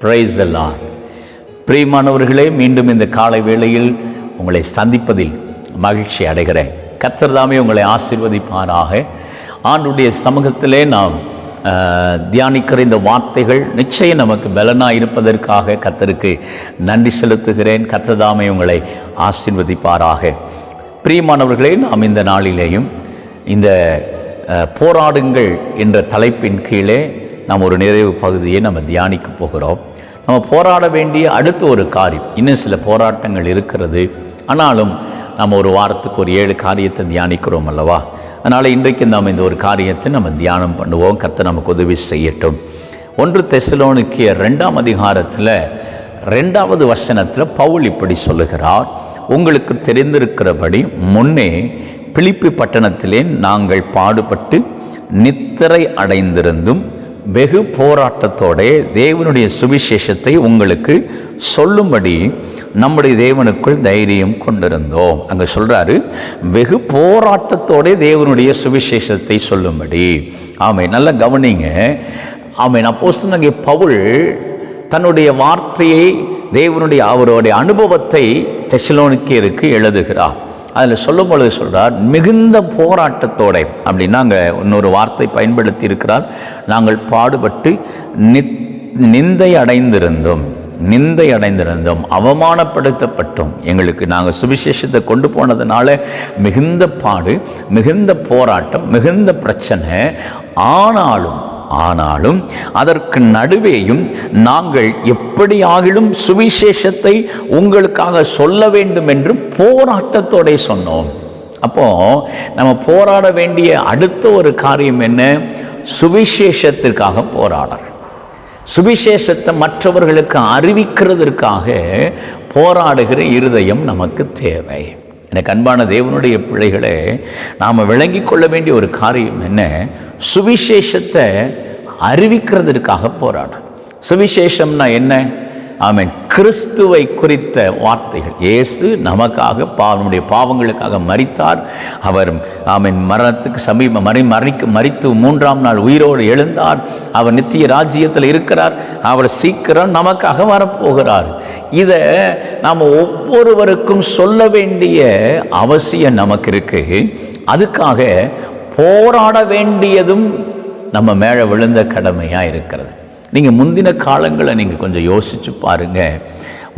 Praise the Lord. பிரியமானவர்களே, மீண்டும் இந்த காலை வேளையில் உங்களை சந்திப்பதில் மகிழ்ச்சி அடைகிறேன். கர்த்தர் தாமே உங்களை ஆசீர்வதிப்பாராக. ஆண்டுடைய சமூகத்திலே நாம் தியானிக்கிற இந்த வார்த்தைகள் நிச்சயம் நமக்கு பலனாக இருப்பதற்காக கர்த்தருக்கு நன்றி செலுத்துகிறேன். கர்த்தர் தாமே உங்களை ஆசீர்வதிப்பாராக. பிரியமானவர்களே, நாம் இந்த நாளிலேயும் இந்த போராடுங்கள் என்ற தலைப்பின் கீழே நாம் ஒரு நிறைவு பகுதியை நம்ம தியானிக்க போகிறோம். நம்ம போராட வேண்டிய அடுத்த ஒரு காரியம், இன்னும் சில போராட்டங்கள் இருக்கிறது. ஆனாலும் நம்ம ஒரு வாரத்துக்கு ஒரு 7 காரியத்தை தியானிக்கிறோம் அல்லவா? அதனால் இன்றைக்கு நாம் இந்த ஒரு காரியத்தை நம்ம தியானம் பண்ணுவோம். கர்த்தர் நமக்கு உதவி செய்யட்டும். 1 தெசலோனிக்கேயர் 2ஆம் அதிகாரத்தில் 2வது வசனத்தில் பவுல் இப்படி சொல்லுகிறார்: உங்களுக்கு தெரிந்திருக்கிறபடி முன்னே பிலிப்பி பட்டணத்திலே நாங்கள் பாடுபட்டு நித்திரை அடைந்திருந்தும் வெகு போராட்டத்தோட தேவனுடைய சுவிசேஷத்தை உங்களுக்கு சொல்லும்படி நம்முடைய தேவனுக்குள் தைரியம் கொண்டிருந்தோம். அங்கே சொல்கிறாரு, வெகு போராட்டத்தோட தேவனுடைய சுவிசேஷத்தை சொல்லும்படி. ஆமென். நல்லா கவனிங்க. ஆமென். அப்போஸ்தலனாகிய பவுல் தன்னுடைய வார்த்தையை, தேவனுடைய அவருடைய அனுபவத்தை தெசலோனிக்கேயருக்கு எழுதுகிறார். அதில் சொல்லும் பொழுது சொல்கிறார், மிகுந்த போராட்டத்தோட. அப்படின்னா அங்கே இன்னொரு வார்த்தை பயன்படுத்தி இருக்கிறார். நாங்கள் பாடுபட்டு நிந்தை அடைந்திருந்தோம், அவமானப்படுத்தப்பட்டோம். எங்களுக்கு நாங்கள் சுவிசேஷத்தை கொண்டு போனதுனால மிகுந்த பாடு, மிகுந்த போராட்டம், மிகுந்த பிரச்சனை. ஆனாலும் அதற்கு நடுவேயும் நாங்கள் எப்படியாகிலும் சுவிசேஷத்தை உங்களுக்காக சொல்ல வேண்டும் என்று போராட்டத்தோட சொன்னோம். அப்போ நம்ம போராட வேண்டிய அடுத்த ஒரு காரியம் என்ன? சுவிசேஷத்திற்காக போராடணும். சுவிசேஷத்தை மற்றவர்களுக்கு அறிவிக்கிறதற்காக போராடுகிற இருதயம் நமக்கு தேவை. எனக்கு அன்பான தேவனுடைய பிள்ளைகளே, நாம் விளங்கி கொள்ள வேண்டிய ஒரு காரியம் என்ன? சுவிசேஷத்தை அறிவிக்கிறதுக்காக போராடும். சுவிசேஷம்னா என்ன? ஆமென். கிறிஸ்துவை குறித்த வார்த்தைகள். இயேசு நமக்காக நம்முடைய பாவங்களுக்காக மரித்தார். அவர் ஆமென் மரணத்துக்கு மரித்து 3ஆம் நாள் உயிரோடு எழுந்தார். அவர் நித்திய ராஜ்யத்தில் இருக்கிறார். அவர் சீக்கிரம் நமக்காக வரப்போகிறார். இதை நாம் ஒவ்வொருவருக்கும் சொல்ல வேண்டிய அவசியம் நமக்கு இருக்கு. அதுக்காக போராட வேண்டியதும் நம்ம மேலே விழுந்த கடமையாக இருக்கிறது. நீங்கள் முந்தின காலங்களை நீங்கள் கொஞ்சம் யோசித்து பாருங்கள்.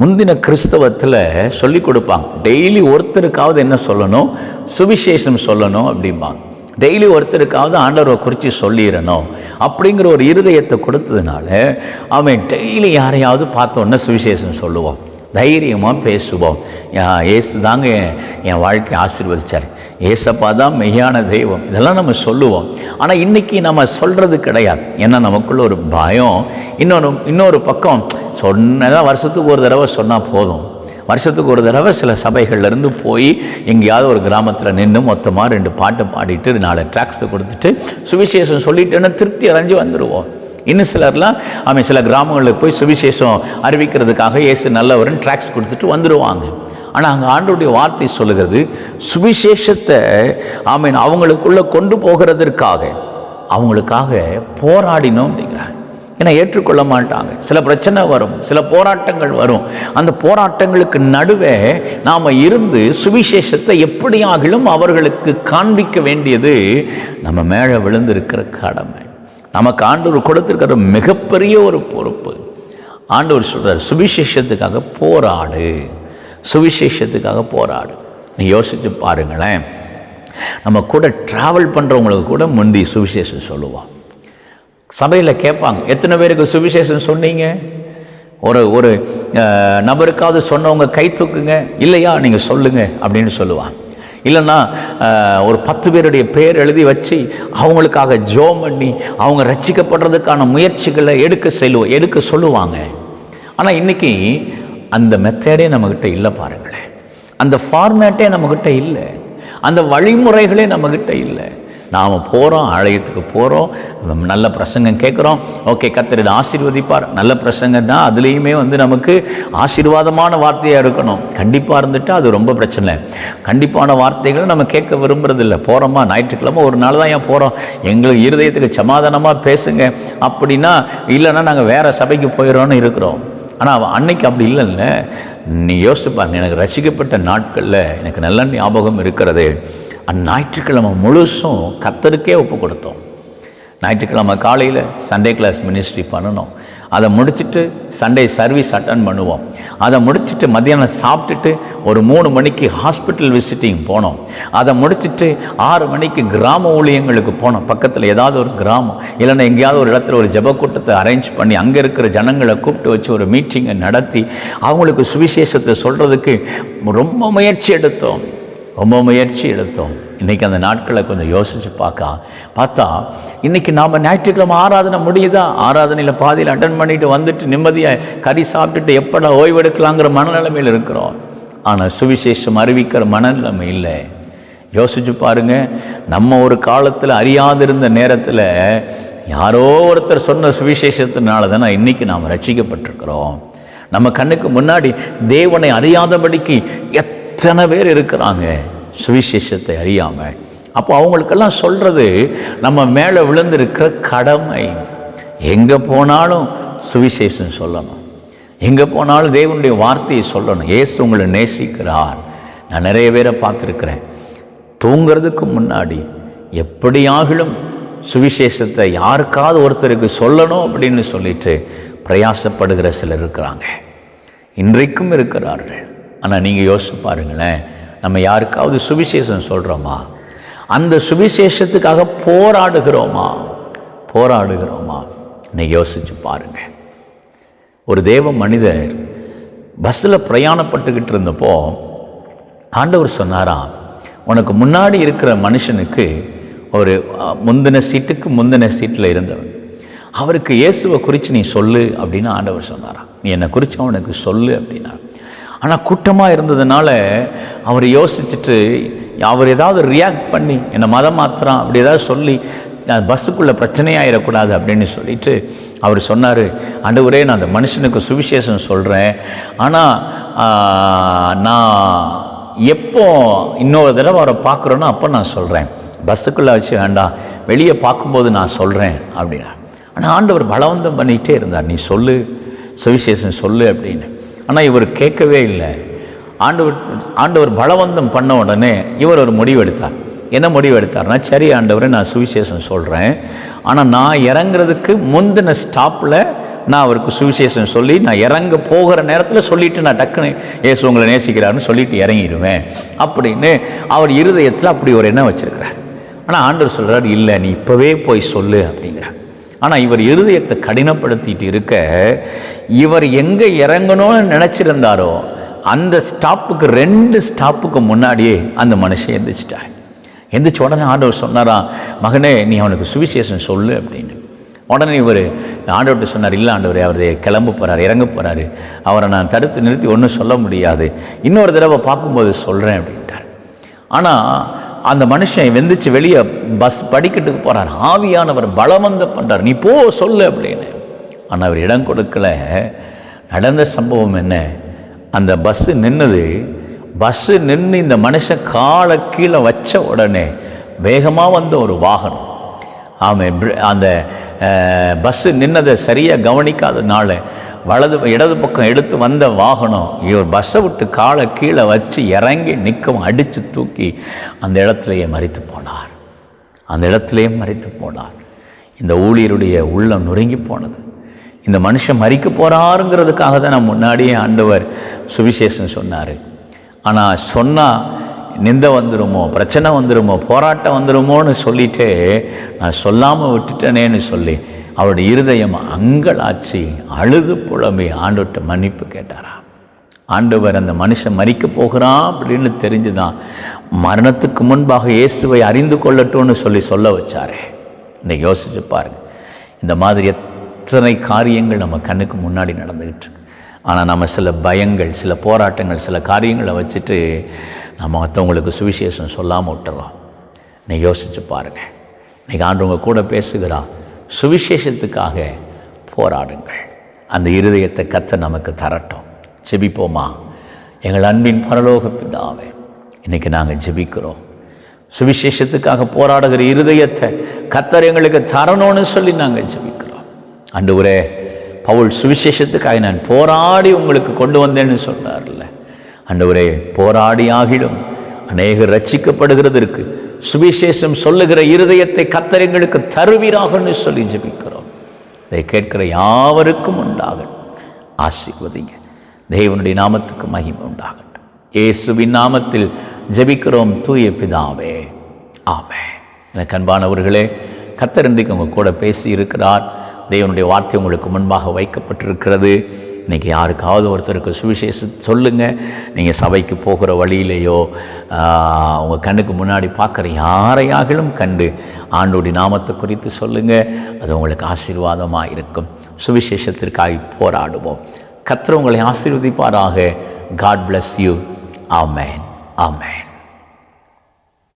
முந்தின கிறிஸ்தவத்தில் சொல்லி கொடுப்பாங்க, டெய்லி ஒருத்தருக்காவது என்ன சொல்லணும்? சுவிசேஷம் சொல்லணும் அப்படிம்பாங்க. டெய்லி ஒருத்தருக்காவது ஆண்டவரை குறித்து சொல்லிடணும் அப்படிங்கிற ஒரு இருதயத்தை கொடுத்ததுனால அவன் டெய்லி யாரையாவது பார்த்தோன்னே சுவிசேஷம் சொல்லுவோம், தைரியமாக பேசுவோம். ஏசு தாங்க என் வாழ்க்கையை ஆசீர்வதிச்சார், ஏசப்பா தான் மெய்யான தெய்வம், இதெல்லாம் நம்ம சொல்லுவோம். ஆனால் இன்றைக்கி நம்ம சொல்கிறது கிடையாது. ஏன்னா நமக்குள்ள ஒரு பயம். இன்னொரு பக்கம் சொன்னதான் வருஷத்துக்கு ஒரு தடவை சொன்னால் போதும். வருஷத்துக்கு ஒரு தடவை சில சபைகள்லேருந்து போய் எங்கேயாவது ஒரு கிராமத்தில் நின்று மொத்தமாக 2 பாட்டு பாடிட்டு 4 ட்ராக்ஸை கொடுத்துட்டு சுவிசேஷம் சொல்லிட்டேன்னு திருப்தி அடைஞ்சு வந்துடுவோம். இன்னும் சிலர்லாம் சில கிராமங்களுக்கு போய் சுவிசேஷம் அறிவிக்கிறதுக்காக இயேசு நல்லவர்னு ட்ராக்ஸ் கொடுத்துட்டு வந்துடுவாங்க. ஆனால் அங்கே ஆண்டவருடைய வார்த்தை சொல்லுகிறது, சுவிசேஷத்தை அவங்களுக்குள்ளே கொண்டு போகிறதற்காக அவங்களுக்காக போராடினோம் அப்படிங்கிறாங்க. ஏன்னா ஏற்றுக்கொள்ள மாட்டாங்க. சில பிரச்சனை வரும், சில போராட்டங்கள் வரும். அந்த போராட்டங்களுக்கு நடுவே நாம் இருந்து சுவிசேஷத்தை எப்படியாகிலும் அவர்களுக்கு காண்பிக்க வேண்டியது நம்ம மேலே விழுந்திருக்கிற கடமை. நமக்கு ஆண்டவர் கொடுத்திருக்கிற மிகப்பெரிய ஒரு பொறுப்பு. ஆண்டவர் சொல்கிறார், சுவிசேஷத்துக்காக போராடு, சுவிசேஷத்துக்காக போராடு. நீ யோசித்து பாருங்களேன், நம்ம கூட ட்ராவல் பண்ணுறவங்களுக்கு கூட முந்தி சுவிசேஷம் சொல்லுவோம். சபையில் கேட்பாங்க, எத்தனை பேருக்கு சுவிசேஷம் சொன்னீங்க? ஒரு நபருக்காவது சொன்னவங்க கை தூக்குங்க, இல்லையா நீங்கள் சொல்லுங்கள் அப்படின்னு சொல்லுவாங்க. இல்லைன்னா ஒரு 10 பேருடைய பேர் எழுதி வச்சு அவங்களுக்காக ஜெபம் பண்ணி அவங்க ரட்சிக்கப்படுறதுக்கான முயற்சிகளை எடுக்க சொல்லுவாங்க. ஆனால் இன்றைக்கி அந்த மெத்தடே நம்மக்கிட்ட இல்லை. பாருங்களேன், அந்த ஃபார்மேட்டே நம்மக்கிட்ட இல்லை, அந்த வழிமுறைகளே நம்மக்கிட்ட இல்லை. நாம் போகிறோம், ஆலயத்துக்கு போகிறோம், நல்ல பிரசங்கம் கேட்குறோம், ஓகே கர்த்தர் ஆசீர்வதிப்பார். நல்ல பிரசங்கன்னா அதுலேயுமே நமக்கு ஆசீர்வாதமான வார்த்தையாக இருக்கணும். கண்டிப்பாக இருந்துட்டால் அது ரொம்ப பிரச்சனை. கண்டிப்பான வார்த்தைகளை நம்ம கேட்க விரும்புறதில்லை. போகிறோமா, ஞாயிற்றுக்கிழமை ஒரு நாள் தான் ஏன் போகிறோம், எங்களுக்கு இருதயத்துக்கு சமாதானமாக பேசுங்க அப்படின்னா, இல்லைன்னா நாங்கள் வேறு சபைக்கு போயிடறோன்னு இருக்கிறோம். ஆனால் அன்னைக்கு அப்படி இல்லைல்ல. நீ யோசிப்பாங்க, எனக்கு ரசிக்கப்பட்ட நாட்களில் எனக்கு நல்ல ஞாபகம் இருக்கிறது. அந்த ஞாயிற்றுக்கிழமை முழுசும் கர்த்தருக்கே ஒப்பு கொடுத்தோம். ஞாயிற்றுக்கிழமை காலையில் சண்டே கிளாஸ் மினிஸ்ட்ரி பண்ணணும், அதை முடிச்சுட்டு சண்டே சர்வீஸ் அட்டன் பண்ணுவோம், அதை முடிச்சுட்டு மத்தியானம் சாப்பிட்டுட்டு ஒரு 3 மணிக்கு ஹாஸ்பிட்டல் விசிட்டிங் போனோம், அதை முடிச்சுட்டு 6 மணிக்கு கிராம ஊழியங்களுக்கு போனோம். பக்கத்தில் ஏதாவது ஒரு கிராமம் இல்லைன்னா எங்கேயாவது ஒரு இடத்துல ஒரு ஜெப கூட்டத்தை அரேஞ்ச் பண்ணி அங்கே இருக்கிற ஜனங்களை கூப்பிட்டு வச்சு ஒரு மீட்டிங்கை நடத்தி அவங்களுக்கு சுவிசேஷத்தை சொல்கிறதுக்கு ரொம்ப முயற்சி எடுத்தோம். இன்றைக்கி அந்த நாட்களை கொஞ்சம் யோசித்து பார்த்தா இன்றைக்கி நாம் ஞாயிற்றுக்கிழமை ஆராதனை முடியுதா, ஆராதனையில் பாதியில் அட்டன் பண்ணிட்டு வந்துட்டு நிம்மதியாக கறி சாப்பிட்டுட்டு எப்படா ஓய்வெடுக்கலாங்கிற மனநிலைமையில் இருக்கிறோம். ஆனால் சுவிசேஷம் அறிவிக்கிற மனநிலைமை இல்லை. யோசிச்சு பாருங்கள், நம்ம ஒரு காலத்தில் அறியாதிருந்த நேரத்தில் யாரோ ஒருத்தர் சொன்ன சுவிசேஷத்தினால தானே இன்றைக்கி நாம் ரட்சிக்கப்பட்டிருக்கிறோம். நம்ம கண்ணுக்கு முன்னாடி தேவனை அறியாதபடிக்கு எத்தனை பேர் இருக்கிறாங்க சுவிசேஷத்தை அறியாமல். அப்போ அவங்களுக்கெல்லாம் சொல்கிறது நம்ம மேலே விழுந்திருக்கிற கடமை. எங்கே போனாலும் சுவிசேஷம் சொல்லணும், எங்கே போனாலும் தேவனுடைய வார்த்தையை சொல்லணும். இயேசு உங்களை நேசிக்கிறார். நான் நிறைய பேரை பார்த்துருக்கிறேன், தூங்கிறதுக்கு முன்னாடி எப்படியாகிலும் சுவிசேஷத்தை யாருக்காவது ஒருத்தருக்கு சொல்லணும் அப்படின்னு சொல்லிட்டு பிரயாசப்படுகிற சிலர் இருக்கிறாங்க, இன்றைக்கும் இருக்கிறார்கள். ஆனால் நீங்கள் யோசிச்சு பாருங்களேன், நம்ம யாருக்காவது சுவிசேஷம் சொல்கிறோமா, அந்த சுவிசேஷத்துக்காக போராடுகிறோமா? இன்னைக்கு யோசிச்சு பாருங்கள். ஒரு தேவ மனிதர் பஸ்ஸில் பிரயாணப்பட்டுக்கிட்டு இருந்தப்போ ஆண்டவர் சொன்னாராம், உனக்கு முன்னாடி இருக்கிற மனுஷனுக்கு ஒரு முந்தின சீட்டில் இருந்தவன், அவருக்கு இயேசுவை குறித்து நீ சொல்லு அப்படின்னு ஆண்டவர் சொன்னாராம். நீ என்னை குறித்து அவனுக்கு சொல்லு அப்படின்னா. ஆனால் கூட்டமாக இருந்ததுனால அவர் யோசிச்சுட்டு அவர் ஏதாவது ரியாக்ட் பண்ணி என்னை மதம் மாத்திரம் அப்படி ஏதாவது சொல்லி பஸ்ஸுக்குள்ளே பிரச்சனையாகிடக்கூடாது அப்படின்னு சொல்லிட்டு அவர் சொன்னார், ஆண்டவரே நான் அந்த மனுஷனுக்கு சுவிசேஷம் சொல்கிறேன், ஆனால் நான் எப்போ இன்னொரு தடவை அவரை பார்க்குறேனோ அப்போ நான் சொல்கிறேன், பஸ்ஸுக்குள்ளே வச்சு வேண்டாம், வெளியே பார்க்கும்போது நான் சொல்கிறேன் அப்படின்னா. ஆனால் ஆண்டவர் பலவந்தம் பண்ணிகிட்டே இருந்தார், நீ சொல்லு, சுவிசேஷம் சொல்லு அப்படின்னு. ஆனால் இவர் கேட்கவே இல்லை. ஆண்டவர் பலவந்தம் பண்ண உடனே இவர் ஒரு முடிவு எடுத்தார். என்ன முடிவு எடுத்தார்னா, சரி ஆண்டவரை நான் சுவிசேஷம் சொல்கிறேன், ஆனால் நான் இறங்குறதுக்கு முந்தின ஸ்டாப்பில் நான் அவருக்கு சுவிசேஷம் சொல்லி நான் இறங்க போகிற நேரத்தில் சொல்லிவிட்டு நான் டக்குன்னு இயேசு உங்களை நேசிக்கிறாருன்னு சொல்லிவிட்டு இறங்கிடுவேன் அப்படின்னு அவர் இருதயத்தில் அப்படி ஒரு எண்ணம் வச்சுருக்கிறார். ஆனால் ஆண்டவர் சொல்கிறார், இல்லை நீ இப்போவே போய் சொல்லு அப்படிங்கிறார். ஆனால் இவர் இருதயத்தை கடினப்படுத்திட்டு இருக்க, இவர் எங்கே இறங்கணும்னு நினச்சிருந்தாரோ அந்த ஸ்டாப்புக்கு 2 ஸ்டாப்புக்கு முன்னாடியே அந்த மனுஷன் எந்திரிச்சிட்டார். எந்திரிச்ச உடனே ஆண்டவர் சொன்னாரா, மகனே நீ அவனுக்கு சுவிசேஷம் சொல்லு அப்படின்னு. உடனே இவர் ஆண்டவர்கிட்ட சொன்னார், இல்லை ஆண்டவரே அவர் கிளம்ப போகிறார், இறங்க போகிறாரு, அவரை நான் தடுத்து நிறுத்தி ஒன்றும் சொல்ல முடியாது, இன்னொரு தடவை பார்க்கும்போது சொல்கிறேன் அப்படின்ட்டார். ஆனால் அந்த மனுஷன் வெந்திச்சு வெளியே பஸ் படிக்கட்டுக்கு போகிறார். ஆவியானவர் பலவந்தம் பண்ணுறார், நீ போ சொல்லு அப்படின்னு. ஆனால் அவர் இடம் கொடுக்கல. நடந்த சம்பவம் என்ன, அந்த பஸ்ஸு நின்று இந்த மனுஷன் காலை கீழே வச்ச உடனே வேகமாக வந்த ஒரு வாகனம், அந்த பஸ்ஸு நின்னதை சரியாக கவனிக்காதனால இடது பக்கம் எடுத்து வந்த வாகனம் இவர் பஸ்ஸை விட்டு காலை கீழே வச்சு இறங்கி நிற்கவும் அடித்து தூக்கி அந்த இடத்துலையே மரித்து போனார். இந்த ஊழியருடைய உள்ளம் நொறுங்கி போனது. இந்த மனுஷன் மரிக்க போகிறாருங்கிறதுக்காக தான் நான் முன்னாடியே ஆண்டவர் சுவிசேஷம் சொன்னார். ஆனால் சொன்னால் நிந்தை வந்துடுமோ, பிரச்சனை வந்துடுமோ, போராட்டம் வந்துடுமோன்னு சொல்லிட்டு நான் சொல்லாமல் விட்டுட்டேனேன்னு சொல்லி அவருடைய இருதயம் அங்கலாச்சி அழுது புலம்பி ஆண்டவர்கிட்ட மன்னிப்பு கேட்டாரா. ஆண்டவர் அந்த மனுஷன் மரிக்க போகிறான் அப்படின்னு தெரிஞ்சுதான் மரணத்துக்கு முன்பாக இயேசுவை அறிந்து கொள்ளட்டும்னு சொல்ல வச்சாரே. இன்னைக்கு யோசிச்சு பாருங்க, இந்த மாதிரி எத்தனை காரியங்கள் நம்ம கண்ணுக்கு முன்னாடி நடந்துக்கிட்டு. ஆனால் நம்ம சில பயங்கள், சில போராட்டங்கள், சில காரியங்களை வச்சுட்டு நம்ம மற்றவங்களுக்கு சுவிசேஷம் சொல்லாமல் விட்டுறோம். இன்னைக்கு யோசிச்சு பாருங்கள். இன்றைக்கி ஆண்டவங்க கூட பேசுகிறார். சுவிசேஷத்துக்காக போராடுங்கள். அந்த இருதயத்தை கர்த்தர் நமக்கு தரட்டும். ஜெபிப்போமா? எங்கள் அன்பின் பரலோக பிதாவே, இன்றைக்கி நாங்கள் ஜெபிக்கிறோம். சுவிசேஷத்துக்காக போராடுகிற இருதயத்தை கர்த்தர் எங்களுக்கு தரணும்னு சொல்லி நாங்கள் ஜெபிக்கிறோம். ஆண்டவரே, பவுல் சுவிசேஷத்துக்காக நான் போராடி உங்களுக்கு கொண்டு வந்தேன்னு சொன்னார்ல. ஆண்டவரே, போராடி ஆகிலும் அநேகர் ரட்சிக்கப்படுகிறதற்கு சுவிசேஷம் சொல்லுகிற இருதயத்தை கர்த்தர் எங்களுக்கு தருவீராகன்னு சொல்லி ஜெபிக்கிறோம். இதை கேட்கிற யாவருக்கும் உண்டாகட்டும். ஆசீர்வதிங்க. தேவனுடைய நாமத்துக்கு மகிமை உண்டாகட்டும். இயேசுவின் நாமத்தில் ஜெபிக்கிறோம் தூய பிதாவே, ஆமென். எனக்கு அன்பானவர்களே, கர்த்தர் இன்றைக்கு உங்கள் கூட பேசி இருக்கிறார். தேவனுடைய வார்த்தை உங்களுக்கு முன்பாக வைக்கப்பட்டிருக்கிறது. இன்றைக்கி யாருக்காவது ஒருத்தருக்கு சுவிசேஷம் சொல்லுங்கள். நீங்கள் சபைக்கு போகிற வழியிலேயோ உங்கள் கண்ணுக்கு முன்னாடி பார்க்குற யாரையாகிலும் கண்டு ஆண்டோடைய நாமத்தை குறித்து சொல்லுங்கள். அது உங்களுக்கு ஆசீர்வாதமாக இருக்கும். சுவிசேஷத்திற்காக போராடுவோம். கர்த்தர் உங்களை ஆசீர்வதிப்பாராக. God bless you. Amen. Amen.